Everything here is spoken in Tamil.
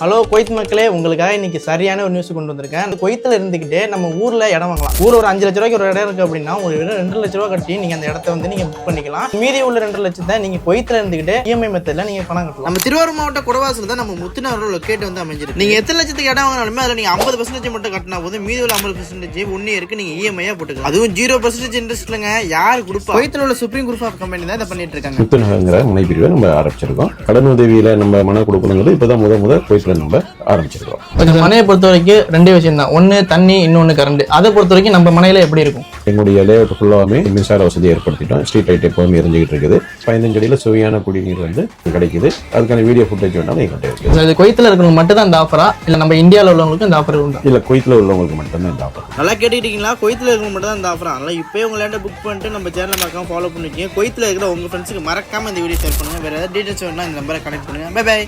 ஹலோ குவைத் மக்களே, உங்களுக்காக இன்னைக்கு சரியான ஒரு நியூஸ் கொண்டு வந்திருக்கேன். அந்த குவைத்தில் இருந்துக்கிட்டே நம்ம ஊரில் இடம் வாங்கலாம். ஊர் ஒரு 5 லட்ச ரூபாய்க்கு ஒரு இடம் இருக்குது அப்படின்னா ஒரு 2 லட்ச ரூபா கட்டி நீங்கள் அந்த இடத்த வந்து நீங்கள் புக் பண்ணிக்கலாம். மீதி உள்ள 2 லட்சத்தை நீங்கள் குவைத்தில் இருந்துக்கிட்டே இஎம்ஐ மெத்தடில் நீங்கள் பணம் கட்டலாம். நம்ம திருவாரூர் மாவட்ட குடவாசல் தான் நம்ம முத்துனவரோட லொக்கேட் வந்து அமைஞ்சிருக்கு. நீங்கள் எத்தனை லட்சத்துக்கு இடம் வாங்கினாலுமே அதில் நீங்கள் 50% மட்டும் கட்டினா போதும். மீதி உள்ள 50% 1 இயருக்கு நீங்கள் இஎம்ஐயாக போட்டுக்கலாம். அதுவும் 0% இன்ட்ரெஸ்ட்லங்க. யார் கொடுப்பா? குவைத்தில் உள்ள சுப்ரீம் குரூப் ஆஃப் கம்பெனி தான் இதை பண்ணிட்டு இருக்காங்க. முத்துநகங்கிற முனைப்பிரிவை நம்ம ஆரம்பிச்சிருக்கோம். கடன் உதவியில நம்ம மனம் கொடுக்கணுங்கிறது இப்பதான் முதல் குவைத்தில் நம்ம ஆரம்பிச்சிருக்கோம். மனையை பொறுத்த வரைக்கும் 2 விஷயம் தான். ஒன்று தண்ணி, இன்னொன்று கரண்ட். அதை பொறுத்த வரைக்கும் நம்ம மனையில எப்படி இருக்கும்? எங்களுடைய லேஅவுட் ஃபுல்லாமே மின்சார வசதி ஏற்படுத்திட்டோம். ஸ்ட்ரீட் லைட் எப்பவுமே எரிஞ்சுக்கிட்டு இருக்குது. 15 அடியில் சுவையான குடிநீர் வந்து கிடைக்குது. அதுக்கான வீடியோ ஃபுட்டேஜ் வேணாலும் எங்கிட்ட இருக்குது. இது குவைத்தில் இருக்கிறவங்க மட்டும் தான் இந்த ஆஃபரா, இல்லை நம்ம இந்தியாவில் உள்ளவங்களுக்கு இந்த ஆஃபர் உண்டா? இல்லை, குவைத்தில் உள்ளவங்களுக்கு மட்டும்தான் இந்த ஆஃபர். நல்லா கேட்டுக்கிட்டீங்களா? குவைத்தில் இருக்கிறவங்க மட்டும் தான் இந்த ஆஃபர். அதனால் இப்போ உங்களாண்ட புக் பண்ணிட்டு நம்ம சேனலை மறக்காம ஃபாலோ பண்ணிக்கோங்க. குவைத்தில் இருக்கிற உங்கள் ஃப்ரெண்ட்ஸுக்கு மறக்காம இந்த வீடியோ ஷேர் பண்ணுங்க. வேறு ஏதாவது டீட்டெயில்ஸ் வேணும்னா இந்த நம்பரை கனெக்ட் பண்ணுங்க. Bye by.